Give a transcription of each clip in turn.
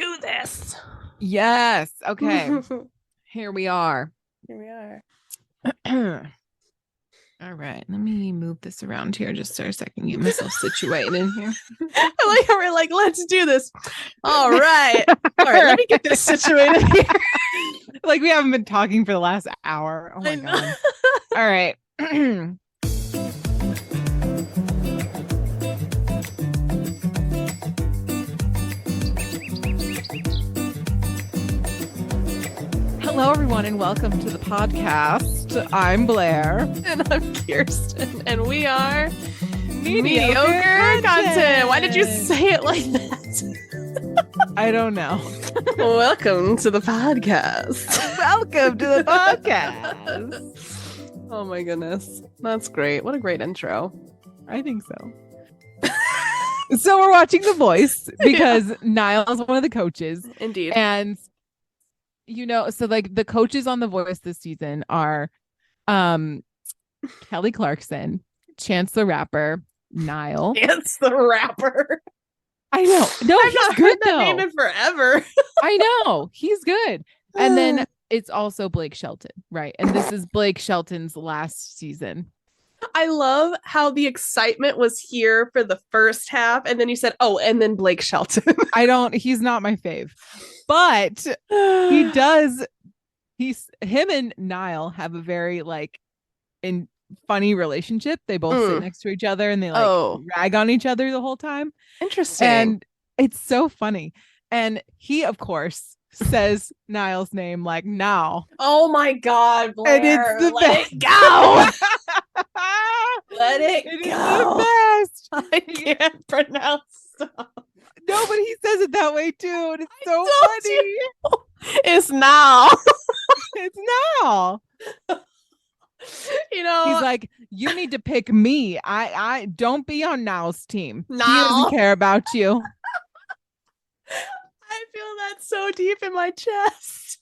do this. Yes. Okay. Here we are. All right. Let me move this around here just for a second. Get myself situated in here. I like how we're like, let's do this. All right. All right. Let me get this situated here. Like we haven't been talking for the last hour. Oh my God. All right. Hello, everyone, and welcome to the podcast. I'm Blair. And I'm Kyrstin. And we are Mediocre content. Why did you say it like that? I don't know. Welcome to the podcast. Welcome to the podcast. Oh my goodness. That's great. What a great intro. I think so. So we're watching The Voice because Niall's one of the coaches. Indeed. And you know, so like the coaches on The Voice this season are Kelly Clarkson, Chance the Rapper, Niall. Chance the Rapper. I know. No, I've he's not good heard that though. name in forever. I know. He's good. And then it's also Blake Shelton, right? And this is Blake Shelton's last season. I love how the excitement was here for the first half, and then you said, "Oh, and then Blake Shelton." He's not my fave, but him and Niall have a very funny relationship. They both sit next to each other and they rag on each other the whole time. Interesting. And it's so funny. And he, of course, says Niall's name like now. Oh my God, Blair. And it's the best. It go. Let it go. The best. I can't pronounce stuff. No, but he says it that way too. And it's so funny. It's now. It's now. You know, he's like, you need to pick me. I don't be on Niall's team. No. He doesn't care about you. I feel that so deep in my chest.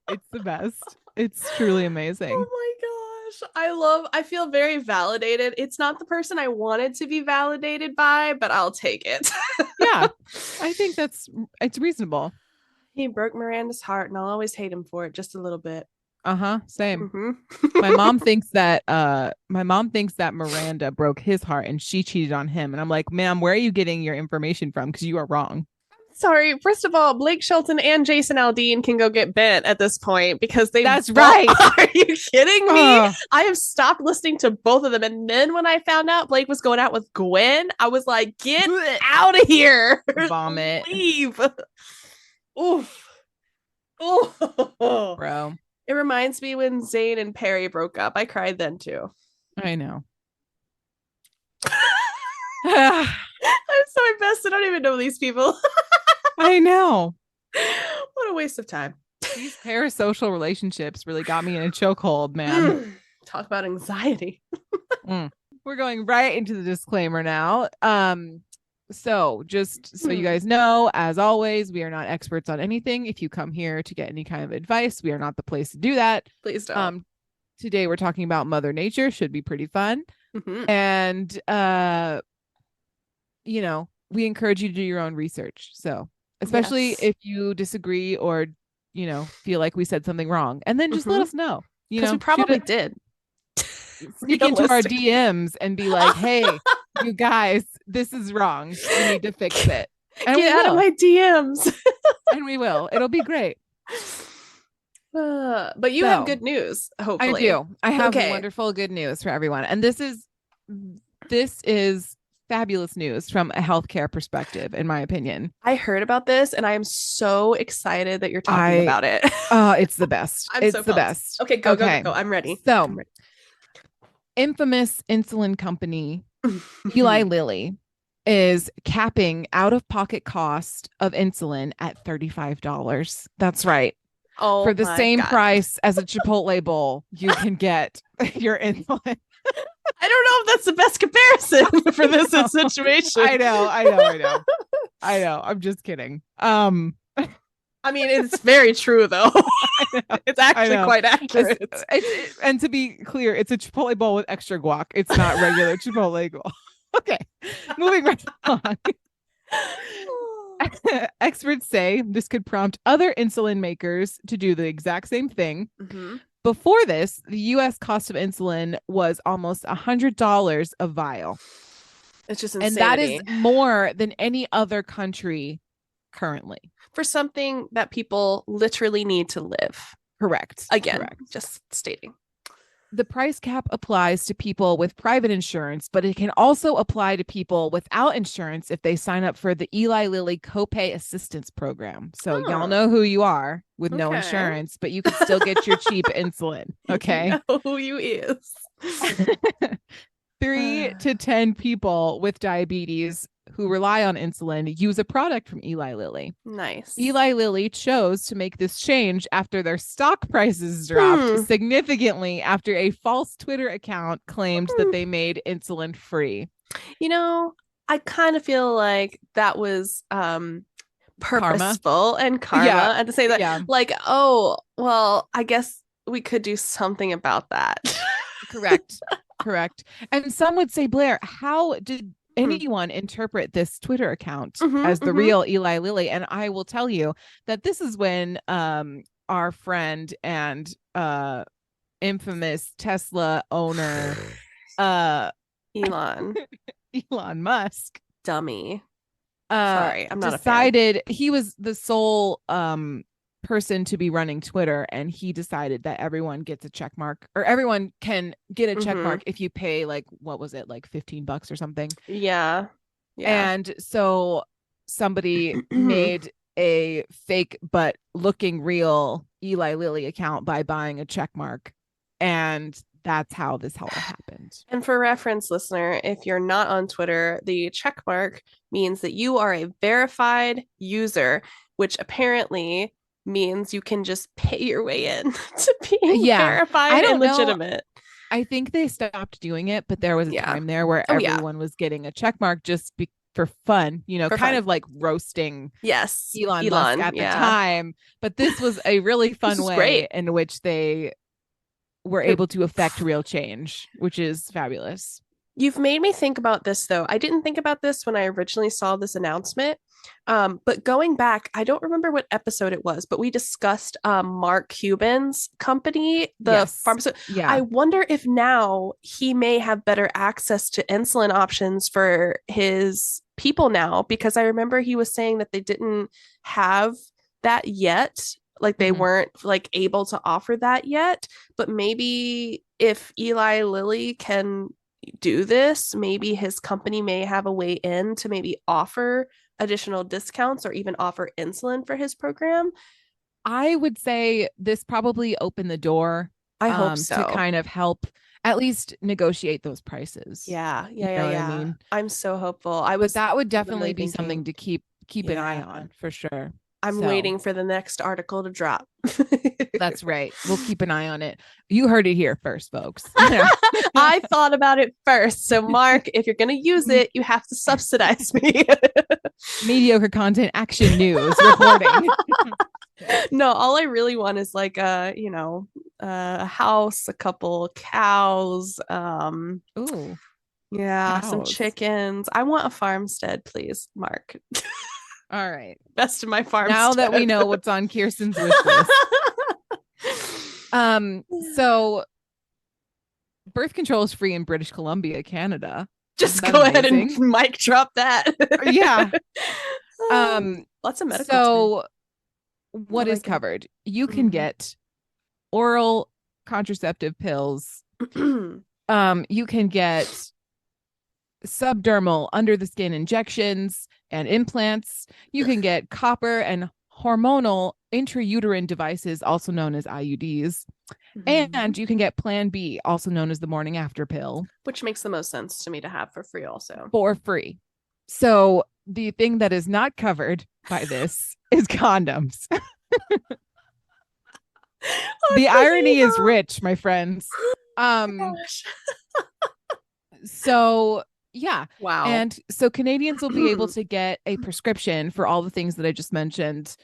It's the best. It's truly amazing. Oh my gosh. I feel very validated. It's not the person I wanted to be validated by, but I'll take it. Yeah. I think it's reasonable. He broke Miranda's heart and I'll always hate him for it just a little bit. Same. Mm-hmm. My mom thinks that Miranda broke his heart and she cheated on him. And I'm like, ma'am, where are you getting your information from? Because you are wrong. Sorry. First of all, Blake Shelton and Jason Aldean can go get bent at this point because That's right. Are you kidding me? I have stopped listening to both of them. And then when I found out Blake was going out with Gwen, I was like, get out of here. Vomit. Leave. Oof. Oh, bro. It reminds me when Zayn and Perry broke up. I cried then too. I know. I'm so invested. I don't even know these people. I know. What a waste of time. These parasocial relationships really got me in a chokehold, man. Talk about anxiety. We're going right into the disclaimer now. So just so you guys know, as always, we are not experts on anything. If you come here to get any kind of advice, we are not the place to do that. Please don't. Today we're talking about Mother Nature. Should be pretty fun. Mm-hmm. And you know, we encourage you to do your own research. So especially if you disagree or, you know, feel like we said something wrong, and then just let us know. You know, we probably did. Sneak into our DMs and be like, hey, you guys, this is wrong. You need to fix it. And get out of my DMs. And we will. It'll be great. But you have good news, hopefully. I do. I have wonderful good news for everyone. And this is fabulous news from a healthcare perspective, in my opinion. I heard about this and I am so excited that you're talking about it. It's the best. It's the best. Okay, go. I'm ready. So, infamous insulin company Eli Lilly is capping out-of-pocket cost of insulin at $35. That's right. Oh, for the same price as a Chipotle bowl, you can get your insulin. I don't know if that's the best comparison for this situation. I know. I'm just kidding. I mean, it's very true, though. It's actually quite accurate. And to be clear, it's a Chipotle bowl with extra guac. It's not regular Chipotle guac. Okay, moving right on. Experts say this could prompt other insulin makers to do the exact same thing. Mm-hmm. Before this, the US cost of insulin was almost $100 a vial. It's just insanity. And that is more than any other country currently. For something that people literally need to live. Correct. Again, correct. Just stating. The price cap applies to people with private insurance, but it can also apply to people without insurance if they sign up for the Eli Lilly copay assistance program. So y'all know who you are with no insurance, but you can still get your cheap insulin. Okay. You know who you is. 3 to 10 people with diabetes who rely on insulin use a product from Eli Lilly. Nice. Eli Lilly chose to make this change after their stock prices dropped significantly after a false Twitter account claimed that they made insulin free. You know, I kind of feel like that was purposeful and karma. And to say that, like, oh, well, I guess we could do something about that. Correct. And some would say, Blair, how did anyone interpret this Twitter account as the real Eli Lilly? And I will tell you that this is when our friend and infamous Tesla owner Elon Musk, dummy, sorry, I'm not decided he was the sole person to be running Twitter, and he decided that everyone gets a check mark, or everyone can get a check mark if you pay, like, what was it, like $15 or something. Yeah. And so somebody made a fake but looking real Eli Lilly account by buying a check mark, and that's how this all happened. And for reference, listener, if you're not on Twitter, the check mark means that you are a verified user, which apparently means you can just pay your way in to being verified and legitimate. I think they stopped doing it, but there was a time there where everyone was getting a check mark just for fun, you know, kind of like roasting Elon Musk at the time. But this was a really fun way in which they were able to affect real change, which is fabulous. You've made me think about this, though. I didn't think about this when I originally saw this announcement. But going back, I don't remember what episode it was, but we discussed Mark Cuban's company, the pharmaceutical. Yeah. I wonder if now he may have better access to insulin options for his people now, because I remember he was saying that they didn't have that yet. Like they weren't like able to offer that yet. But maybe if Eli Lilly can do this, maybe his company may have a way in to maybe offer additional discounts or even offer insulin for his program. I would say this probably opened the door. I hope so. To kind of help at least negotiate those prices. Yeah. I mean? I'm so hopeful. That would definitely be something to keep an eye on for sure. I'm waiting for the next article to drop. That's right. We'll keep an eye on it. You heard it here first, folks. I thought about it first. So, Mark, if you're going to use it, you have to subsidize me. Mediocre content, action news, reporting. No, all I really want is like a house, a couple cows. Ooh. Yeah, cows. Some chickens. I want a farmstead, please, Mark. All right. Best of my farm. Now that we know what's on Kyrstin's wish list. So birth control is free in British Columbia, Canada. Just go ahead and mic drop that. Yeah. Lots of medical. So what is covered? You can get oral contraceptive pills. You can get subdermal under the skin injections and implants. You can get copper and hormonal intrauterine devices, also known as IUDs. And you can get Plan B, also known as the morning after pill, which makes the most sense to me to have for free also. For free. So the thing that is not covered by this is condoms. The irony is rich, my friends. So yeah. Wow. And so Canadians will be able to get a prescription for all the things that I just mentioned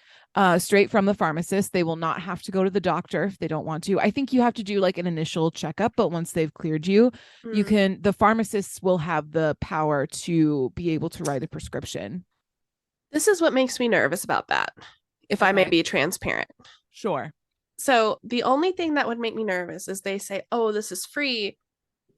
straight from the pharmacist. They will not have to go to the doctor if they don't want to. I think you have to do like an initial checkup, but once they've cleared you, the pharmacists will have the power to be able to write a prescription. This is what makes me nervous about that, if I may Okay. be transparent. Sure. So the only thing that would make me nervous is they say, oh, this is free,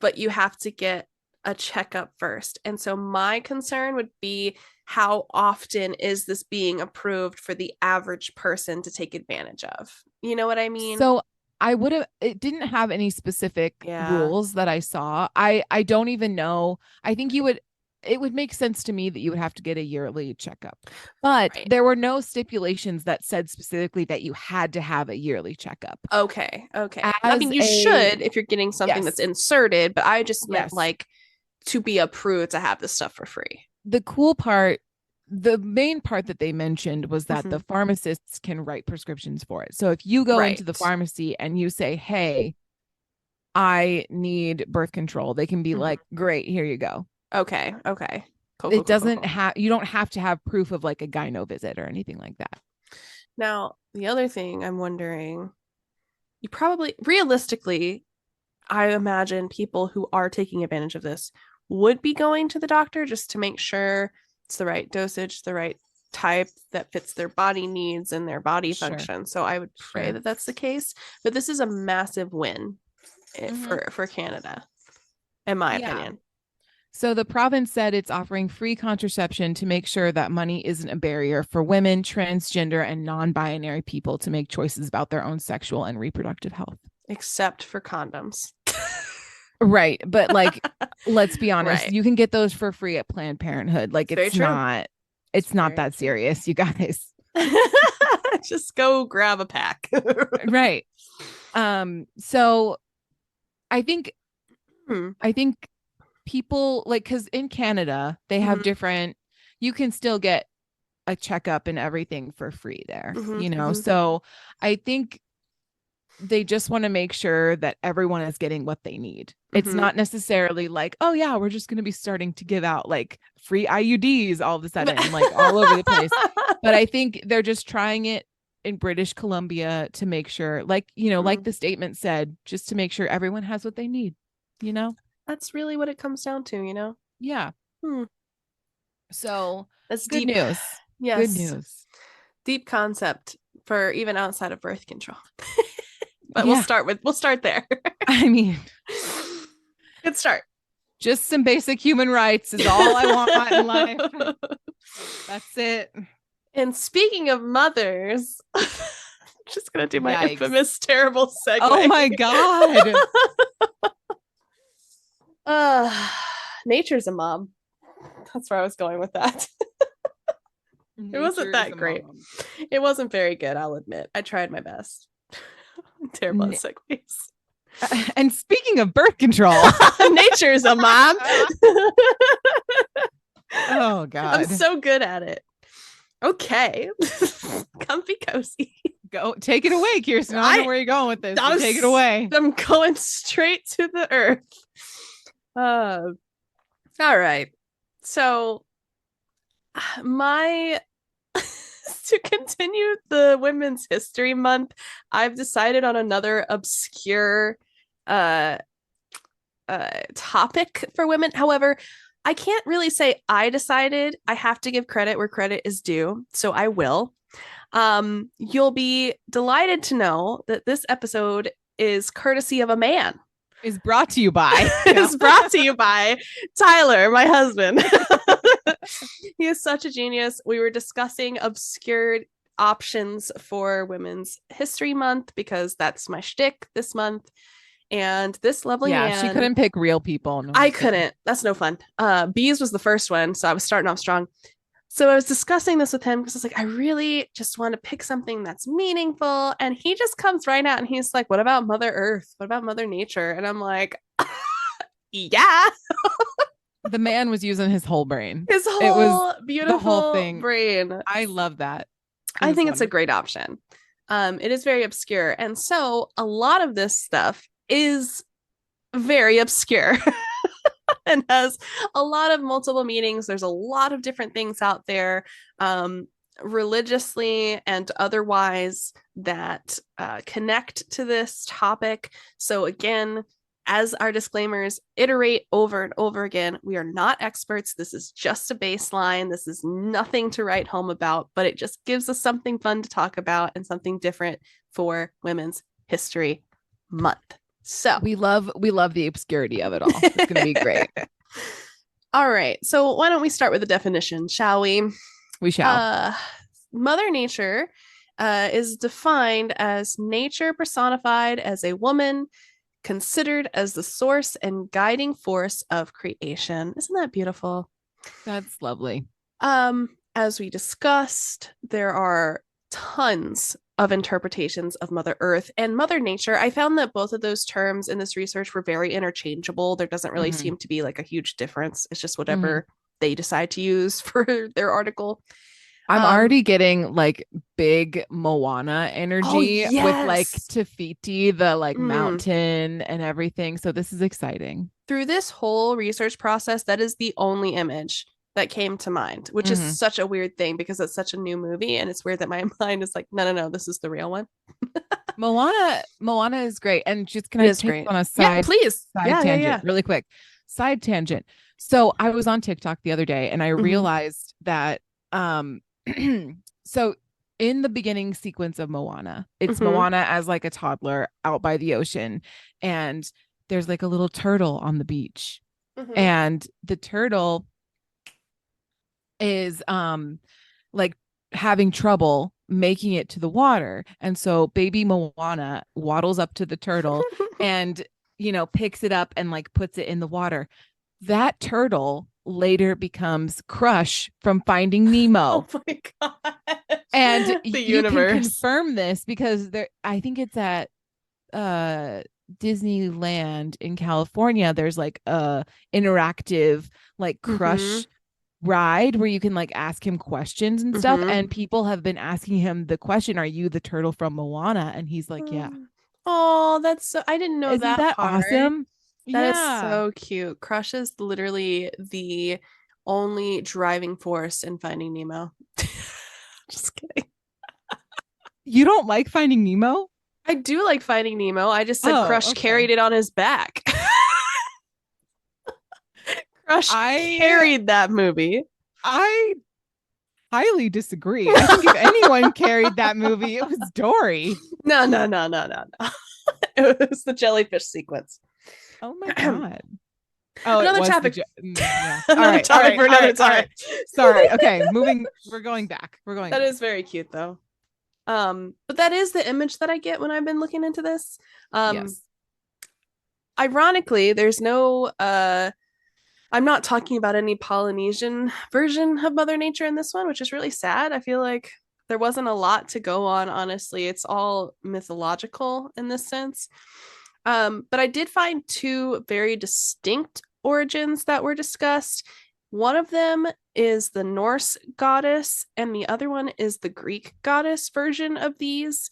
but you have to get a checkup first. And so my concern would be, how often is this being approved for the average person to take advantage of? You know what I mean? So it didn't have any specific Yeah. rules that I saw. I don't even know. I think it would make sense to me that you would have to get a yearly checkup. But Right. there were no stipulations that said specifically that you had to have a yearly checkup. Okay. Okay. I mean, As you a should if you're getting something that's Yes. inserted, but I just meant Yes. like to be approved to have this stuff for free. The cool part, the main part that they mentioned was that Mm-hmm. the pharmacists can write prescriptions for it. So if you go into the Right. pharmacy and you say, "Hey, I need birth control," they can be Mm-hmm. like, "Great, here you go." Okay. Okay. Cool, cool, It cool, cool, doesn't cool. have You don't have to have proof of like a gyno visit or anything like that. Now, the other thing I'm wondering, you probably realistically, I imagine people who are taking advantage of this would be going to the doctor just to make sure it's the right dosage, the right type that fits their body needs and their body Sure. function. So I would pray Sure. that that's the case. But this is a massive win Mm-hmm. for Canada, in my Yeah. opinion. So the province said it's offering free contraception to make sure that money isn't a barrier for women, transgender, and non-binary people to make choices about their own sexual and reproductive health. Except for condoms. Right. But like, let's be honest, Right. you can get those for free at Planned Parenthood. Like It's very true. it's It's not very that serious, you guys. true. Just go grab a pack. Right. So I think Hmm. I think people like, because in Canada they have Mm-hmm. different, you can still get a checkup and everything for free there, Mm-hmm. you know? Mm-hmm. So I think they just want to make sure that everyone is getting what they need. It's Mm-hmm. not necessarily like, oh yeah, we're just going to be starting to give out like free IUDs all of a sudden, like all over the place. But I think they're just trying it in British Columbia to make sure, like, like Mm. the statement said, just to make sure everyone has what they need, you know? That's really what it comes down to, you know? Yeah. Hmm. So That's good deep. news. Good Yes. news. Deep concept for even outside of birth control. But Yeah. we'll start there. I mean, Good start. just some basic human rights is all I want in life. That's it. And speaking of mothers, I'm just gonna do my Yikes. infamous terrible Oh segue. my God. uh, nature's a mom. That's where I was going with that. It wasn't Nature is that a great. mom. It wasn't very good, I'll admit. I tried my best. I'm terrible at N- segues. And speaking of birth control, Nature's a mom. oh I'm God. so good at it. Okay. Comfy cozy. Go take it away, Kyrstin. I don't know where you're going with this, but take it I'm, away. I'm going straight to the earth. All right. So my to continue the Women's History Month, I've decided on another obscure uh topic for women. However, I can't really say I decided. I have to give credit where credit is due, so I will. You'll be delighted to know that this episode is courtesy of a man. Is brought to you by. It's brought to you by Tyler, my husband. He is such a genius. We were discussing obscure options for Women's History Month because that's my shtick this month. And this lovely Yeah, man, she couldn't pick real people. No, I couldn't. That's no fun. Bees was the first one, so I was starting off strong. So I was discussing this with him because I was like, I really just want to pick something that's meaningful. And he just comes right out and he's like, what about Mother Earth? What about Mother Nature? And I'm like, yeah. The man was using his whole brain. His It was whole beautiful the whole thing. brain. I love that. I think it's a great option. It is very obscure. And so a lot of this stuff is very obscure and has a lot of multiple meanings. There's a lot of different things out there, religiously and otherwise, that connect to this topic. So again, as our disclaimers iterate over and over again, we are not experts. This is just a baseline. This is nothing to write home about, but it just gives us something fun to talk about and something different for Women's History Month. So we love the obscurity of it all. It's gonna be great. All right. So why don't we start with the definition, shall we? We shall. Mother Nature is defined as nature personified as a woman, considered as the source and guiding force of creation. Isn't that beautiful? That's lovely. As we discussed, there are tons of interpretations of Mother Earth and Mother Nature. I found that both of those terms in this research were very interchangeable. There doesn't really seem to be like a huge difference. It's just whatever they decide to use for their article. I'm already getting like big Moana energy with like Te Fiti, the like mountain and everything. So this is exciting. Through this whole research process, that is the only image that came to mind, which is such a weird thing because it's such a new movie, and it's weird that my mind is like, no, this is the real one. Moana is great, and just can I take on a side, please, tangent really quick, side tangent. So I was on TikTok the other day, and I realized that so in the beginning sequence of Moana, it's Moana as like a toddler out by the ocean, and there's like a little turtle on the beach, and the turtle is like having trouble making it to the water, and so baby Moana waddles up to the turtle and picks it up and like puts it in the water. That turtle later becomes Crush from Finding Nemo. Oh my god. And you can confirm this because I think it's at Disneyland in California. There's like a interactive like Crush ride where you can like ask him questions and stuff, and people have been asking him the question, are you the turtle from Moana? And he's like, yeah. Oh, that's so, I didn't know. Isn't that part. Awesome? That is so cute. Crush is literally the only driving force in Finding Nemo. Just kidding. You don't like Finding Nemo? I do like Finding Nemo. I just said Crush carried it on his back. Crush carried that movie. I highly disagree. I think if anyone carried that movie, it was Dory. No. It was the jellyfish sequence. Oh my god. Another topic. All right, for another time. Sorry. Okay, we're going back. That is very cute though. But that is the image that I get when I've been looking into this. Yes. Ironically, there's no I'm not talking about any Polynesian version of Mother Nature in this one, which is really sad. I feel like there wasn't a lot to go on, honestly. It's all mythological in this sense. But I did find two very distinct origins that were discussed. One of them is the Norse goddess, and the other one is the Greek goddess version of these.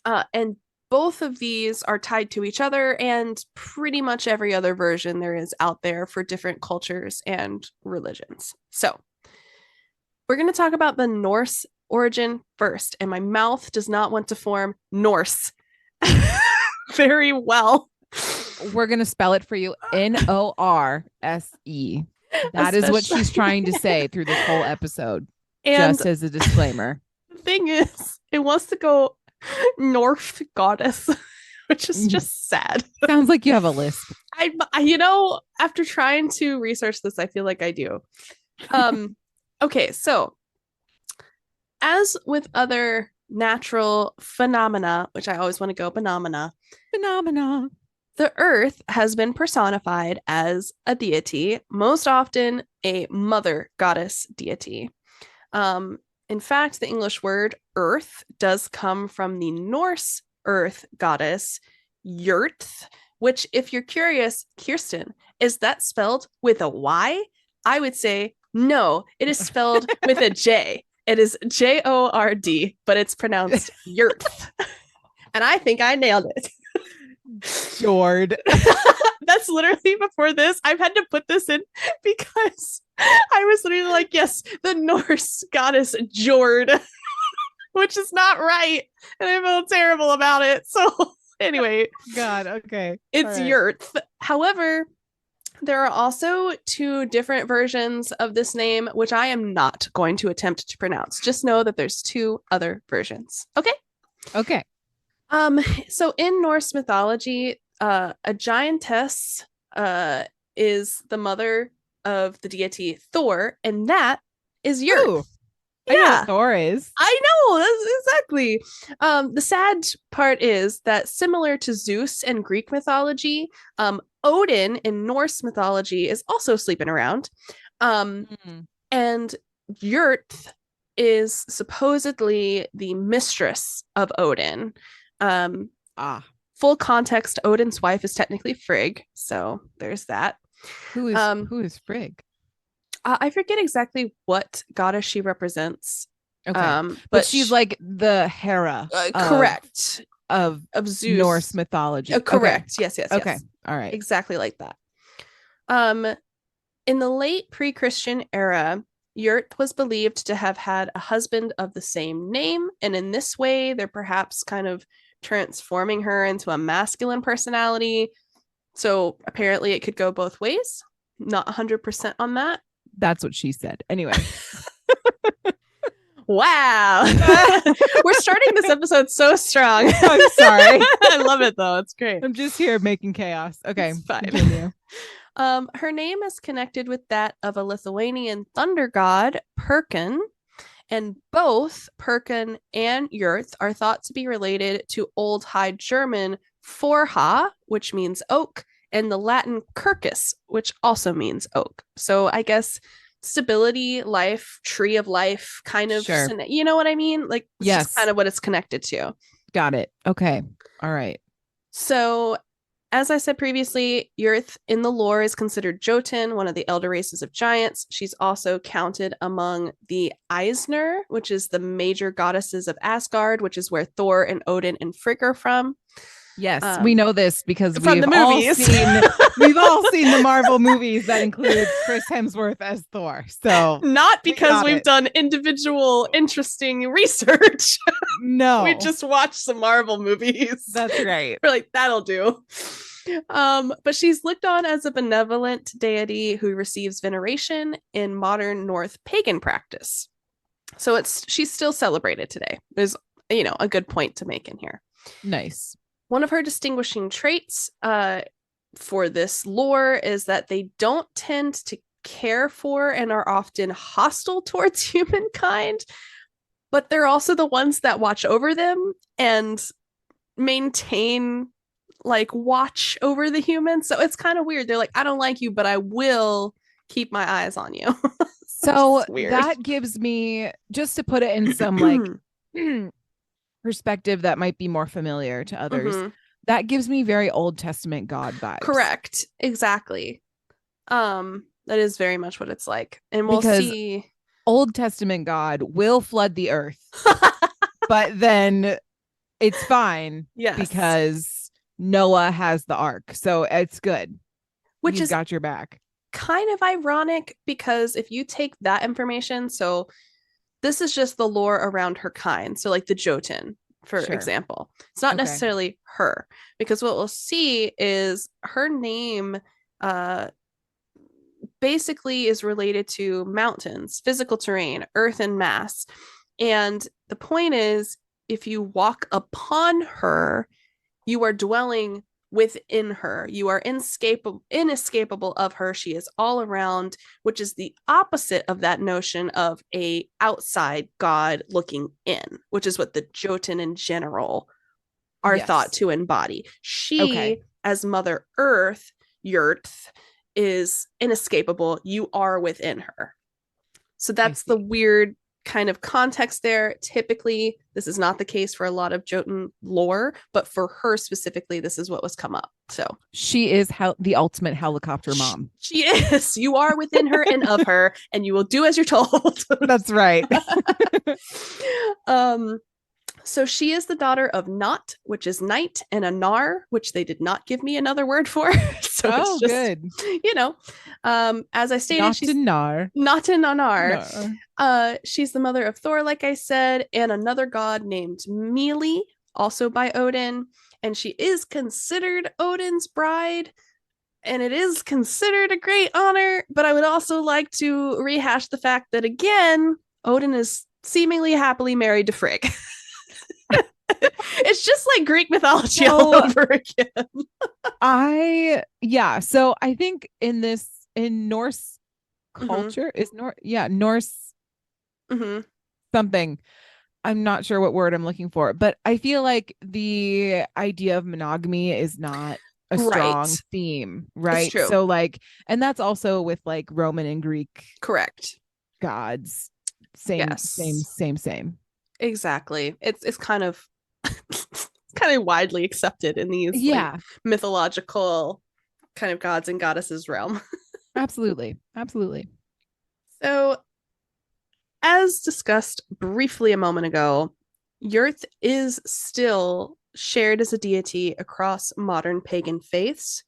And both of these are tied to each other and pretty much every other version there is out there for different cultures and religions. So we're going to talk about the Norse origin first, and my mouth does not want to form Norse very well. We're going to spell it for you. Norse. That is what she's trying to say through this whole episode. And just as a disclaimer. The thing is, it wants to go North goddess, which is just sad. Sounds like you have a lisp. I after trying to research this, I feel like I do. Okay, so as with other natural phenomena, which I always want to go phenomena, the earth has been personified as a deity, most often a mother goddess deity. In fact, the English word earth does come from the Norse earth goddess Jörth, which, if you're curious, Kyrstin, is that spelled with a Y? I would say no, it is spelled with a J. It is Jord, but it's pronounced Jörth. And I think I nailed it. Jord. That's literally before this. I've had to put this in because I was literally like, yes, the Norse goddess Jord, which is not right. And I feel terrible about it. So Anyway, God. Okay. it's All right. Yurth. However, there are also two different versions of this name, which I am not going to attempt to pronounce. Just know that there's two other versions. Okay. Okay. Um, so in Norse mythology, a giantess is the mother of the deity Thor, and that is Ooh, Yurt. I know Yeah, what Thor is. I know. That's exactly. The sad part is that similar to Zeus in Greek mythology, Odin in Norse mythology is also sleeping around. Mm. And Yurt is supposedly the mistress of Odin. Um, Ah, full context, Odin's wife is technically Frigg, so there's that. who is Frigg? I forget exactly what goddess she represents. Okay, but But she's like the Hera correct of of Zeus. Norse mythology. Okay. Correct. Yes, yes, Okay. yes. All right. Exactly like that. Um, in the late pre-Christian era, Yurt was believed to have had a husband of the same name, and in this way, they're perhaps kind of transforming her into a masculine personality. So apparently, it could go both ways. Not 100% on that. That's what she said. Anyway. Wow. We're starting this episode so strong. I'm sorry. I love it though. It's great. I'm just here making chaos. Okay. It's fine. Continue. Her name is connected with that of a Lithuanian thunder god, Perkin, and both Perkin and Yurth are thought to be related to Old High German Forha, which means oak, and the Latin Kirkus, which also means oak. So I guess stability, life, tree of life, kind of, Sure. you know what I mean? Like, it's Yes. just kind of what it's connected to. Got it. Okay. All right. So, as I said previously, Yurth in the lore is considered Jotun, one of the elder races of giants. She's also counted among the Eisner, which is the major goddesses of Asgard, which is where Thor and Odin and Frigg are from. Yes, we know this because from we've the movies. we've all seen the Marvel movies that include Chris Hemsworth as Thor. So not because we've done individual interesting research. No. We just watched some Marvel movies. That's right. We're like, that'll do. But she's looked on as a benevolent deity who receives veneration in modern North pagan practice. So she's still celebrated today. There's, a good point to make in here. Nice. One of her distinguishing traits for this lore is that they don't tend to care for and are often hostile towards humankind, but they're also the ones that watch over them and maintain watch over the humans. So it's kind of weird. They're like, I don't like you, but I will keep my eyes on you. So that gives me, just to put it in some perspective that might be more familiar to others, that gives me very Old Testament God vibes. Correct. Exactly. That is very much what it's like. And we'll see. Old Testament God will flood the earth, but then it's fine because Noah has the ark. So it's good. He's got your back. Kind of ironic because if you take that information, so this is just the lore around her kind. So like the Jotun, for example. It's not necessarily her, because what we'll see is her name basically is related to mountains, physical terrain, earth and mass. And the point is, if you walk upon her, you are dwelling within her. You are inescapable of her. She is all around, which is the opposite of that notion of a outside god looking in, which is what the Jotun in general are thought to embody. She, as Mother Earth, Yurth, is inescapable. You are within her. So that's the weird kind of context there. Typically, this is not the case for a lot of Jotun lore, but for her specifically, this is what was come up. So she is the ultimate helicopter mom. She is. You are within her and of her, and you will do as you're told. That's right. So she is the daughter of Not, which is night, and Anar, which they did not give me another word for. So it's just good. As I stated, she's not an Anar. She's the mother of Thor, like I said, and another god named Mealy, also by Odin. and she is considered Odin's bride, and it is considered a great honor. But I would also like to rehash the fact that, again, Odin is seemingly happily married to Frigg. It's just like Greek mythology all over again. So I think in Norse culture is Norse something. I'm not sure what word I'm looking for, but I feel like the idea of monogamy is not a strong theme, right? It's true. So like, and that's also with like Roman and Greek gods. Same. Exactly. It's kind of kind of widely accepted in these like mythological kind of gods and goddesses realm. Absolutely. So, as discussed briefly a moment ago, Yurth is still shared as a deity across modern pagan faiths.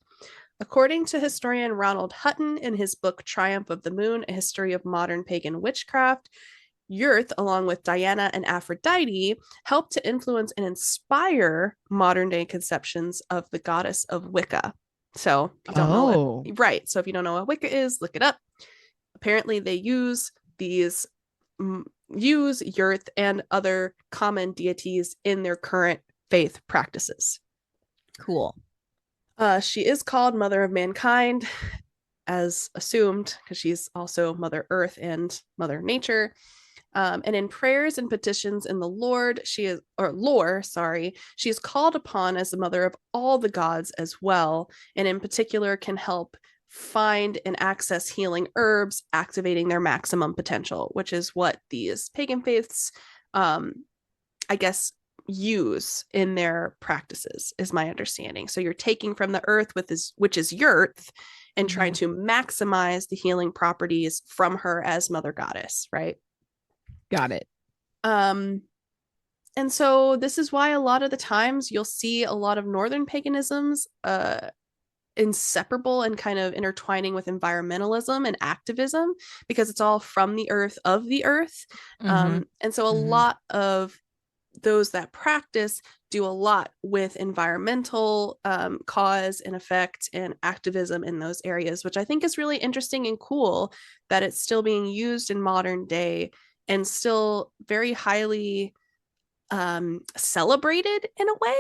According to historian Ronald Hutton in his book Triumph of the Moon, A History of Modern Pagan Witchcraft, Yurth, along with Diana and Aphrodite, helped to influence and inspire modern day conceptions of the goddess of Wicca. So, if you don't know it, so if you don't know what Wicca is, look it up. Apparently, they use Yurth and other common deities in their current faith practices. Cool. She is called Mother of Mankind, as assumed, because she's also Mother Earth and Mother Nature. And in prayers and petitions in the lore, she is called upon as the mother of all the gods as well, and in particular can help find and access healing herbs, activating their maximum potential, which is what these pagan faiths, I guess, use in their practices, is my understanding. So you're taking from the earth, which is Yurth, and trying to maximize the healing properties from her as mother goddess, right? Got it. And so this is why a lot of the times you'll see a lot of northern paganisms inseparable and kind of intertwining with environmentalism and activism, because it's all from the earth, of the earth. And so a lot of those that practice do a lot with environmental cause and effect and activism in those areas, which I think is really interesting and cool that it's still being used in modern day and still very highly celebrated in a way.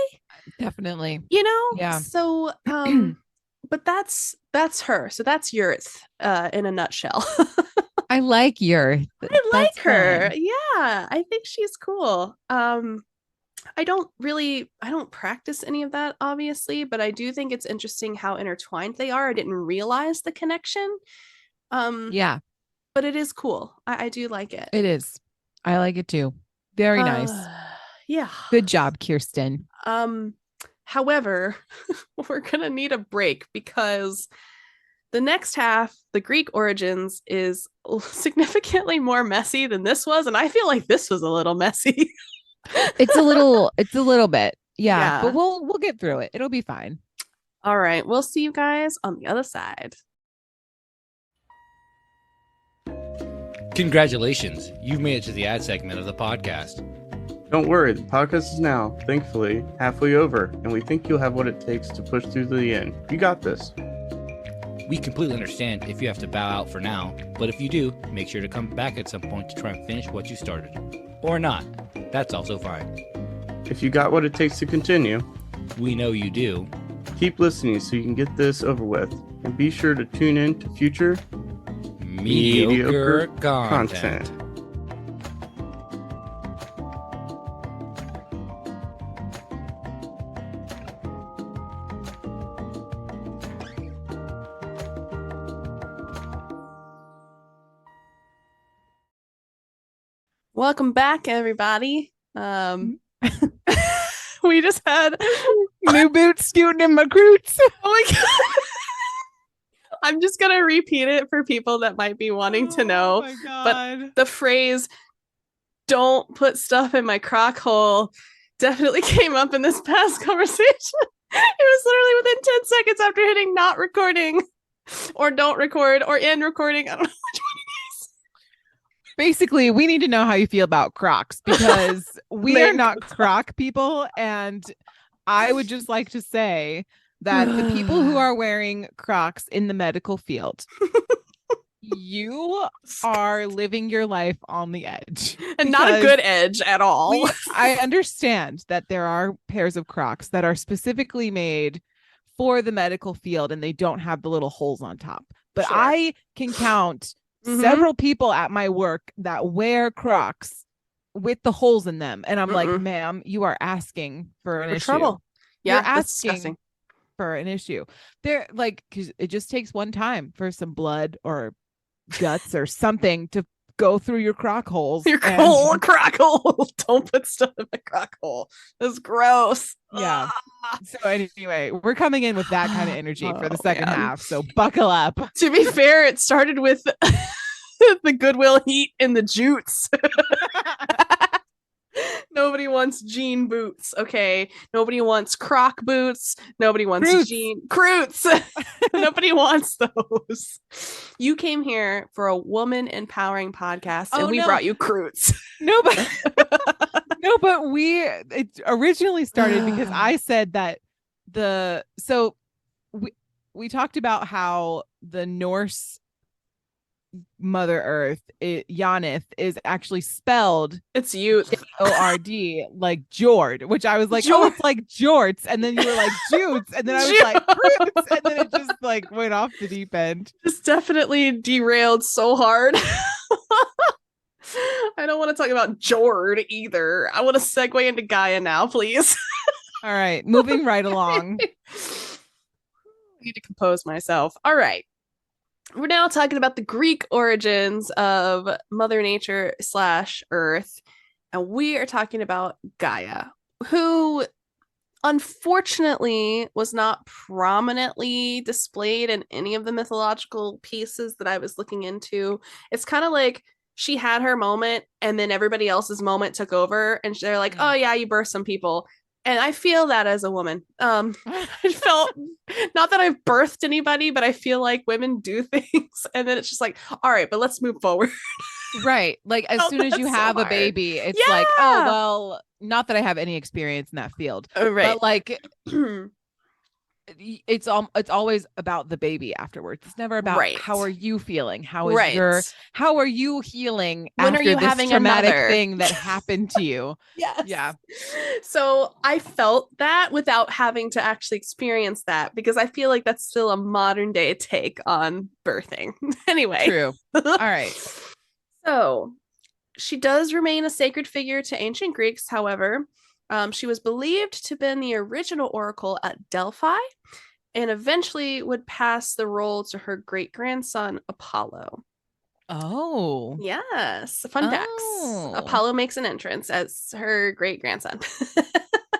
Definitely. Yeah. So but that's her. So that's Yurth in a nutshell. I like Yurth. I like her. Fun. Yeah, I think she's cool. I don't practice any of that, obviously, but I do think it's interesting how intertwined they are. I didn't realize the connection. But it is cool. I do like it. It is. I like it too. Very nice. Yeah. Good job, Kyrstin. However, we're gonna need a break because the next half, the Greek origins, is significantly more messy than this was, and I feel like this was a little messy. It's a little bit. Yeah, but we'll get through it. It'll be fine. All right, we'll see you guys on the other side. Congratulations, you've made it to the ad segment of the podcast. Don't worry, the podcast is now, thankfully, halfway over, and we think you'll have what it takes to push through to the end. You got this. We completely understand if you have to bow out for now, but if you do, make sure to come back at some point to try and finish what you started. Or not. That's also fine. If you got what it takes to continue, we know you do. Keep listening so you can get this over with, and be sure to tune in to future mediocre content. Welcome back, everybody. We just had new boots scooting in my roots. Oh my god. I'm just gonna repeat it for people that might be wanting to know. Oh my god. But the phrase "don't put stuff in my crock hole" definitely came up in this past conversation. It was literally within 10 seconds after hitting not recording or don't record or end recording. I don't know which one it is. Basically, we need to know how you feel about Crocs, because we are not Croc people, and I would just like to say that the people who are wearing Crocs in the medical field, you are living your life on the edge. And not a good edge at all. I understand that there are pairs of Crocs that are specifically made for the medical field and they don't have the little holes on top. But Sure. I can count several people at my work that wear Crocs with the holes in them. And I'm like, ma'am, you are asking for an issue. Trouble. Yeah, You're that's asking disgusting. for an issue. They're like, cause it just takes one time for some blood or guts or something to go through your croc holes. Your whole croc hole. Don't put stuff in my croc hole. That's gross. Yeah. So anyway, we're coming in with that kind of energy for the second half. So buckle up. To be fair, it started with the Goodwill heat and the jutes. Nobody wants jean boots, okay? Nobody wants croc boots. Nobody wants Croots. Nobody wants those. You came here for a woman empowering podcast, and we brought you Croots. No, but it originally started because I said that we talked about how the Norse Mother Earth, Yonith, is actually spelled it's youth O-R-D like Jord, which I was like, oh, it's like jorts, and then you were like jutes, and then I was like Croots, and then it just like went off the deep end. This definitely derailed so hard. I don't want to talk about Jord either. I want to segue into Gaia now, please. All right, moving right along. I need to compose myself. All right. We're now talking about the Greek origins of Mother Nature / Earth. And we are talking about Gaia, who unfortunately was not prominently displayed in any of the mythological pieces that I was looking into. It's kind of like she had her moment and then everybody else's moment took over and they're like, oh yeah, you birthed some people. And I feel that as a woman. I felt, not that I've birthed anybody, but I feel like women do things. And then it's just like, all right, but let's move forward. Right. Like as soon as you have a baby, it's like, oh, well, not that I have any experience in that field. Right. But like, it's always about the baby afterwards. It's never about how are you feeling? How are you healing when after are you this having traumatic another thing that happened to you? Yes. Yeah. So I felt that without having to actually experience that, because I feel like that's still a modern day take on birthing. Anyway. True. All right. So she does remain a sacred figure to ancient Greeks, however. She was believed to have been the original oracle at Delphi and eventually would pass the role to her great-grandson, Apollo. Oh. Yes. Fun facts. Apollo makes an entrance as her great-grandson.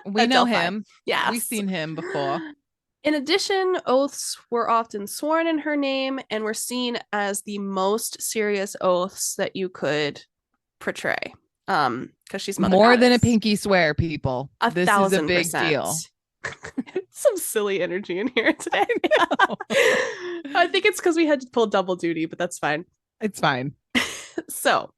We know Delphi. him. Yeah. We've seen him before. In addition, oaths were often sworn in her name and were seen as the most serious oaths that you could portray. Because she's Mother more Goddess. than a pinky swear, people. This is a big 1,000%. deal. Some silly energy in here today. I think it's because we had to pull double duty, but that's fine. It's fine. So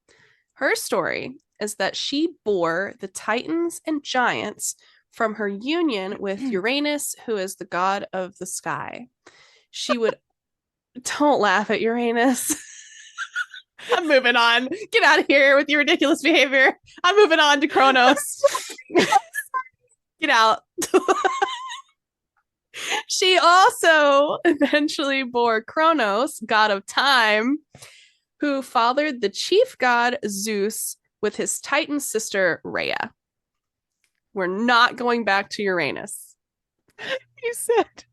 her story is that she bore the Titans and Giants from her union with Uranus, who is the god of the sky. She would don't laugh at Uranus. I'm moving on. Get out of here with your ridiculous behavior. I'm moving on to Kronos. Get out. She also eventually bore Kronos, god of time, who fathered the chief god Zeus with his Titan sister Rhea. We're not going back to Uranus. You said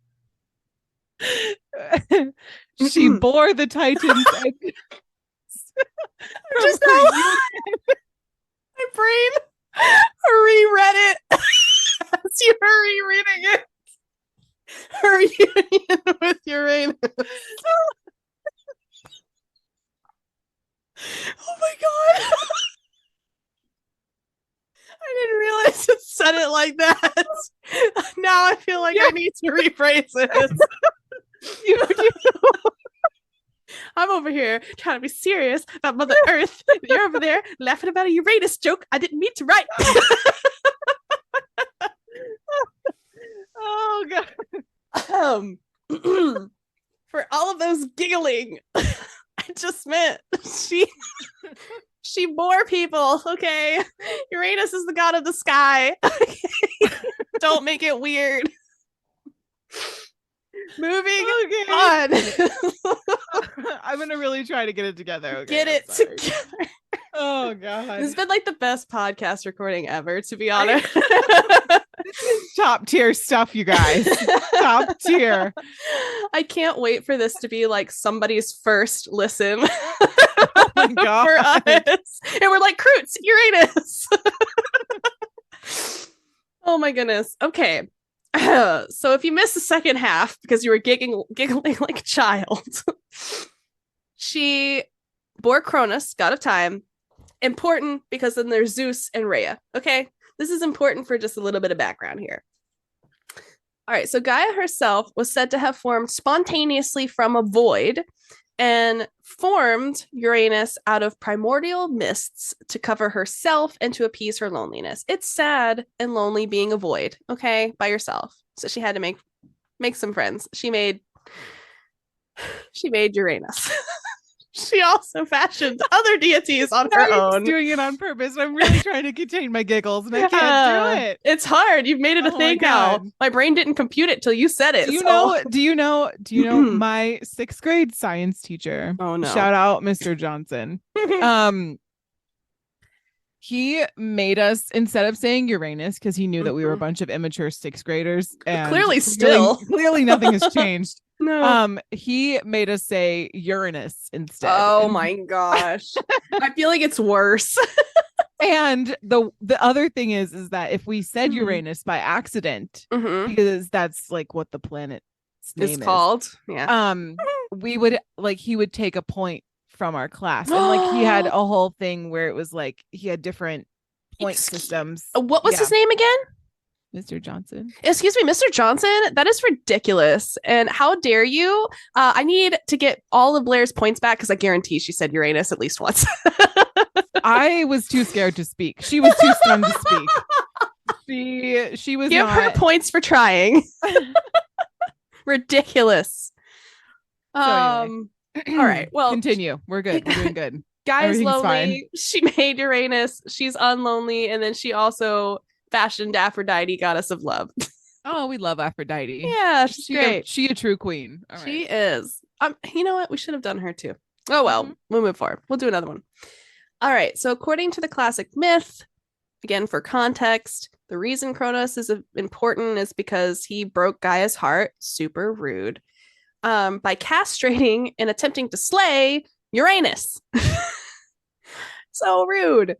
she bore the Titans. Just my brain reread it as you were rereading it. Her union with Uranus. Oh my god. I didn't realize it said it like that. Now I feel like I need to rephrase it. You do. I'm over here trying to be serious about Mother Earth. You're over there laughing about a Uranus joke I didn't mean to write. For all of those giggling, I just meant she bore people. Okay, Uranus is the god of the sky. Don't make it weird. Moving on. I'm gonna really try to get it together. Okay, Get it together. Oh god, This has been like the best podcast recording ever, to be honest. This is top tier stuff, you guys. Top tier. I can't wait for this to be like somebody's first listen. Oh my god. For us. And we're like, Croots, Uranus. Oh my goodness. Okay. So if you missed the second half because you were giggling like a child, she bore Cronus, god of time. Important because then there's Zeus and Rhea. Okay, this is important for just a little bit of background here. All right, so Gaia herself was said to have formed spontaneously from a void and formed Uranus out of primordial mists to cover herself and to appease her loneliness. It's sad and lonely being a void, okay, by yourself. So she had to make some friends. She made Uranus. She also fashioned other deities on her own. Doing it on purpose. I'm really trying to contain my giggles and I can't do it. It's hard. You've made it a thing now. My brain didn't compute it till you said it. Do you know my 6th grade science teacher? Oh no. Shout out Mr. Johnson. He made us, instead of saying Uranus, because he knew that we were a bunch of immature 6th graders, and clearly nothing has changed. No. He made us say Uranus instead. Oh my gosh. I feel like it's worse. And the other thing is that if we said Uranus by accident, because that's like what the planet's name is called. Yeah. We would he would take a point from our class, and like he had a whole thing where it was like he had different point systems. What was his name again? Mr. Johnson. Excuse me, Mr. Johnson. That is ridiculous. And how dare you? I need to get all of Blair's points back because I guarantee she said Uranus at least once. I was too scared to speak. She was too stunned to speak. She was Give her points for trying. Ridiculous. Anyway. All right. Well, continue. We're good. We're doing good. Guy's lonely. Fine. She made Uranus. She's unlonely, and then she also fashioned Aphrodite, goddess of love. Oh, we love Aphrodite. Yeah, she's great. She a true queen. All right. She is. You know what? We should have done her too. Oh well, we'll move forward. We'll do another one. All right. So according to the classic myth, again for context, the reason Kronos is important is because he broke Gaia's heart. Super rude. By castrating and attempting to slay Uranus. So rude.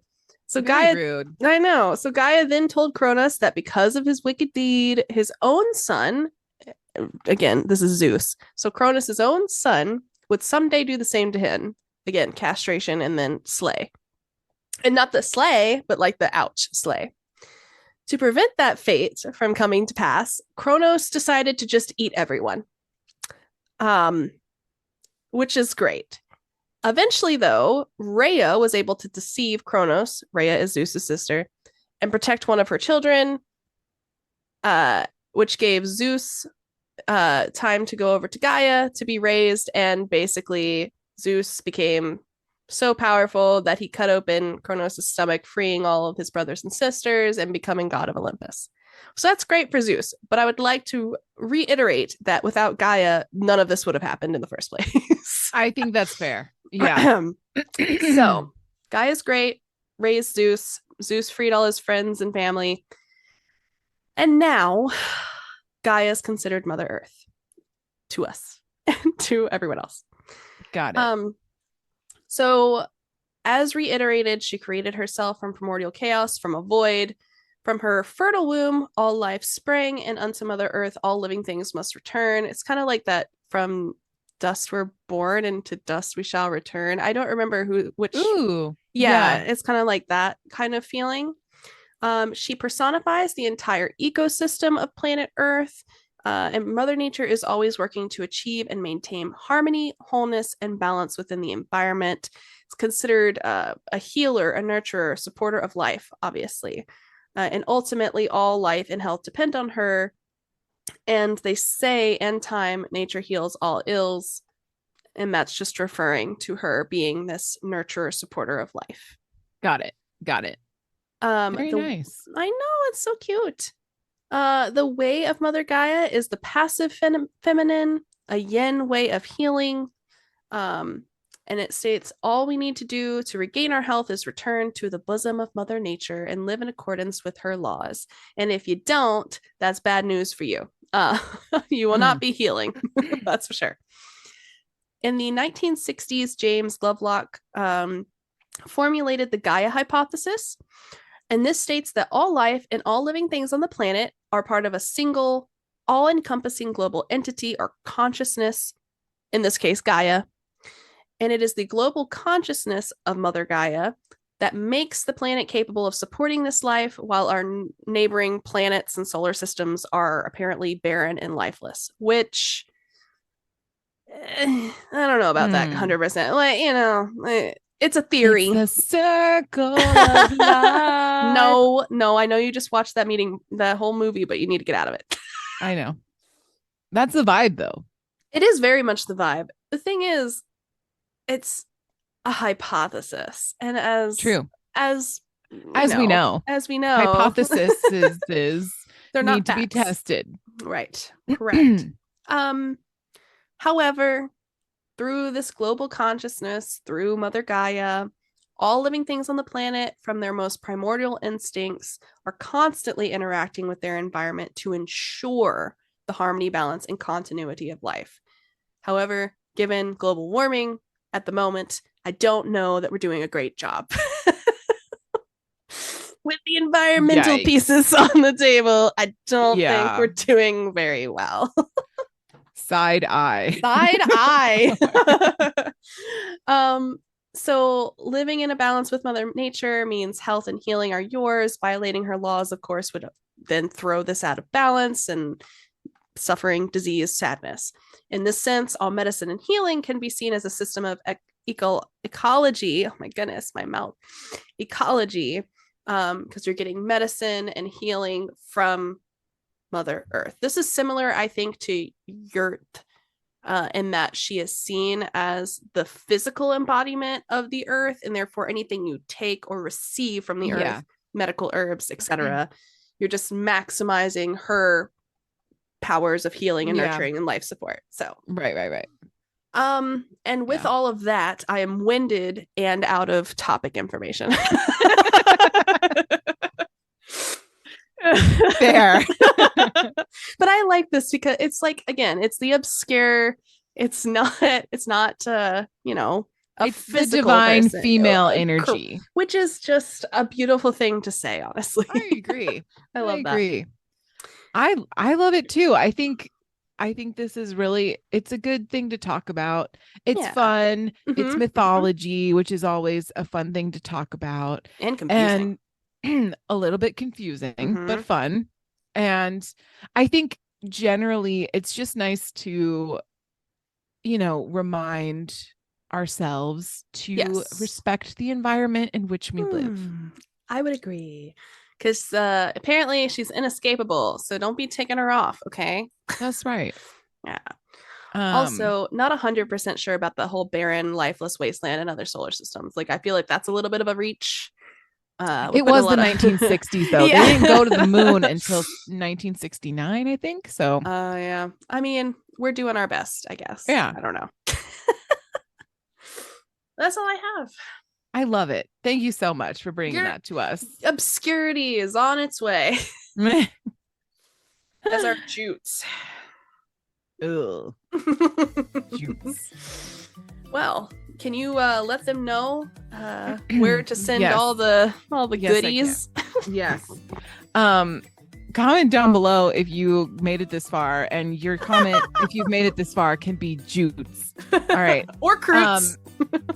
So rude. I know. So Gaia then told Kronos that because of his wicked deed, his own son, again, this is Zeus. So Kronos' own son would someday do the same to him. Again, castration and then slay. And not the slay, but like the ouch slay. To prevent that fate from coming to pass, Kronos decided to just eat everyone. Which is great. Eventually, though, Rhea was able to deceive Kronos, Rhea is Zeus' sister, and protect one of her children, which gave Zeus time to go over to Gaia to be raised, and basically Zeus became so powerful that he cut open Kronos' stomach, freeing all of his brothers and sisters and becoming god of Olympus. So that's great for Zeus, but I would like to reiterate that without Gaia, none of this would have happened in the first place. I think that's fair. Yeah. So Gaia's great, raised Zeus. Zeus freed all his friends and family. And now Gaia is considered Mother Earth to us and to everyone else. Got it. So as reiterated, she created herself from primordial chaos, from a void. From her fertile womb, all life sprang, and unto Mother Earth, all living things must return. It's kind of like that from dust we're born and to dust we shall return. I don't remember which. Ooh. Yeah, it's kind of like that kind of feeling. She personifies the entire ecosystem of planet Earth. And Mother Nature is always working to achieve and maintain harmony, wholeness, and balance within the environment. It's considered a healer, a nurturer, supporter of life, obviously. And ultimately, all life and health depend on her. And they say, "In time, nature heals all ills." And that's just referring to her being this nurturer, supporter of life. Got it. Very nice. I know, it's so cute. The way of Mother Gaia is the passive feminine, a yin way of healing. And it states, "All we need to do to regain our health is return to the bosom of Mother Nature and live in accordance with her laws. And if you don't, that's bad news for you. You will not be healing." That's for sure. In the 1960s, James Lovelock formulated the Gaia hypothesis. And this states that all life and all living things on the planet are part of a single, all-encompassing global entity or consciousness, in this case, Gaia. And it is the global consciousness of Mother Gaia that makes the planet capable of supporting this life, while our neighboring planets and solar systems are apparently barren and lifeless, which I don't know about that 100%. Like, you know, it's a theory. It's the circle of life. No, I know you just watched that whole movie, but you need to get out of it. I know. That's the vibe, though. It is very much the vibe. The thing is, it's a hypothesis, and as we know, hypotheses they're not need to be facts. Tested. Right. Correct. However, through this global consciousness, through Mother Gaia, all living things on the planet, from their most primordial instincts, are constantly interacting with their environment to ensure the harmony, balance, and continuity of life. However, given global warming at the moment, I don't know that we're doing a great job with the environmental pieces on the table. I don't think we're doing very well. Side eye. So living in a balance with Mother Nature means health and healing are yours. Violating her laws, of course, would then throw this out of balance and suffering, disease, sadness. In this sense, all medicine and healing can be seen as a system of ecology. Oh my goodness, my mouth. Ecology, because you're getting medicine and healing from Mother Earth. This is similar, I think, to Yurt, in that she is seen as the physical embodiment of the earth, and therefore anything you take or receive from the earth, medical herbs, etc., you're just maximizing her powers of healing and nurturing and life support. So right. And with all of that, I am winded and out of topic information. Fair. But I like this because it's like, again, it's the obscure, it's not you know, it's the divine person. Female energy, which is just a beautiful thing to say, honestly. I agree. I agree. I love it too. I think this is really, it's a good thing to talk about. It's fun. It's mythology, which is always a fun thing to talk about. And confusing. And a little bit confusing, but fun. And I think generally it's just nice to, you know, remind ourselves to respect the environment in which we live. I would agree. Because apparently she's inescapable, so don't be taking her off, okay? That's right. Yeah. Also, not 100% sure about the whole barren, lifeless wasteland and other solar systems. Like, I feel like that's a little bit of a reach. It was the 1960s, though. They didn't go to the moon until 1969, I think. So, yeah. I mean, we're doing our best, I guess. Yeah. I don't know. That's all I have. I love it. Thank you so much for bringing that to us. Obscurity is on its way. As our jutes. Ugh. Jutes. Well, can you let them know where to send all the goodies? Yes. Comment down below if you made it this far, and your comment if you've made it this far can be jutes. All right. Or croots.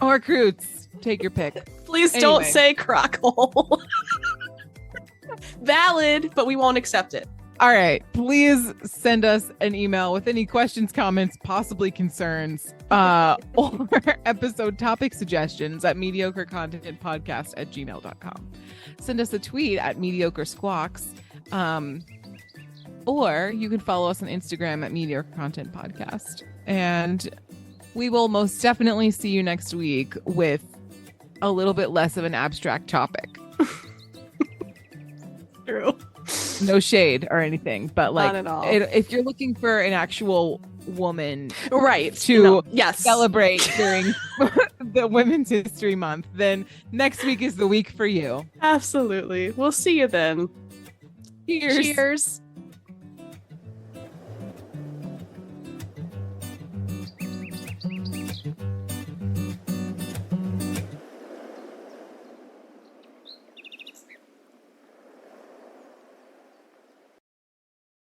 Or croots. Take your pick. Please don't say crockhole. Valid, but we won't accept it. All right. Please send us an email with any questions, comments, possibly concerns, or episode topic suggestions at mediocrecontentpodcast@gmail.com. Send us a tweet at mediocre squawks. or you can follow us on Instagram at Mediocre Content Podcast. And we will most definitely see you next week with a little bit less of an abstract topic. True. No shade or anything, but like, Not at all. if you're looking for an actual woman Right. to yes. celebrate during the Women's History Month, then next week is the week for you. Absolutely. We'll see you then. Cheers. Cheers.